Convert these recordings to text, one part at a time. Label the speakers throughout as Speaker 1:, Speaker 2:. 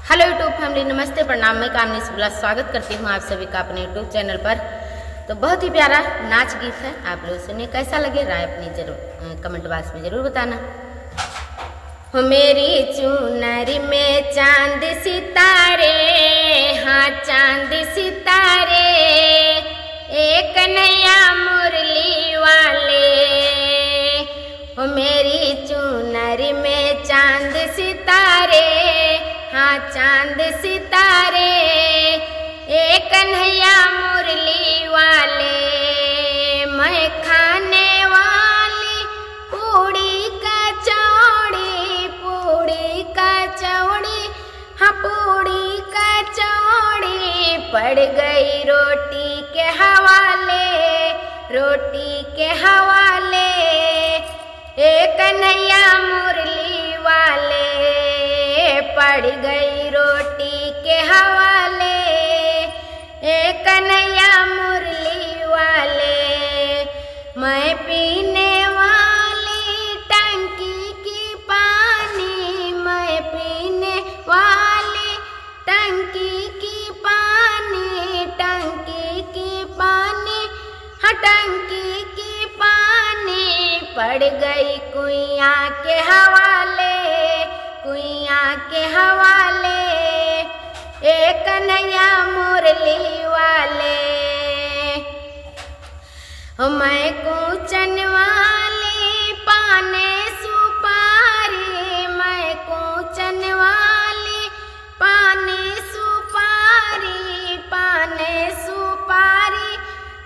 Speaker 1: Hello YouTube family, नमस्ते, प्रणाम। मैं कामनी शुक्ला स्वागत करती हूँ आप सभी का अपने यूट्यूब चैनल पर। तो बहुत ही प्यारा नाच गीत है, आप लोग सुनिए, कैसा लगे राय अपनी जरूर कमेंट बॉक्स में जरूर बताना। हो मेरी चुनरी में चांद सितारे, हाँ चांद सितारे, एक नया मुरली वाले। हो मेरी चुनरी में चांद सितारे, हाँ चांद सितारे, एक कन्हैया मुरली वाले। मैं खाने वाली पूड़ी कचौड़ी, पूड़ी कचौड़ी, हाँ पूड़ी कचौड़ी, पड़ गई रोटी के हवाले, रोटी के हवाले। एक कन्हैया मुरली वाले, पड़ गई रोटी के हवाले, एक कन्हैया मुरली वाले। मैं पीने वाली टंकी की पानी, मैं पीने वाली टंकी की पानी, टंकी की पानी, हाँ टंकी की पानी, पड़ गई कुइया के हवाले, कुइया के हवाले, एक कन्हैया मुरली वाले। मैं कूचन वाली पाने सुपारी, मैं कूचन वाली पाने सुपारी, पाने सुपारी,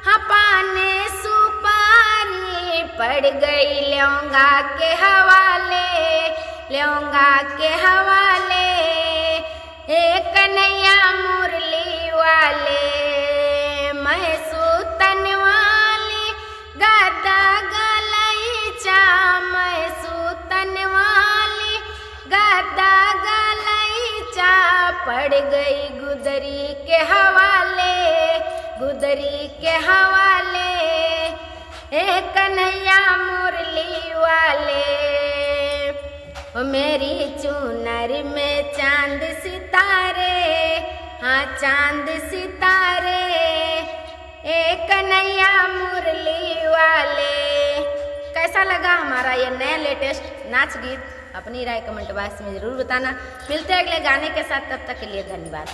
Speaker 1: हाँ पाने सुपारी, पड़ गई लौंगा के हवाले, लौंगा के हवाले, एक कन्हैया मुरली वाले। मैं सूतन वाली गदा गलैचा, मैं सूतन वाली गदा गलैचा, पड़ गई गुदरी के हवाले, गुदरी के हवाले, एक कन्हैया मुरली वाले। मेरी चुनरी में चांद सितारे, हाँ चांद सितारे, एक कन्हैया मुरली वाले। कैसा लगा हमारा ये नया लेटेस्ट नाच गीत? अपनी राय कमेंट बॉक्स में जरूर बताना। मिलते हैं अगले गाने के साथ, तब तक के लिए धन्यवाद।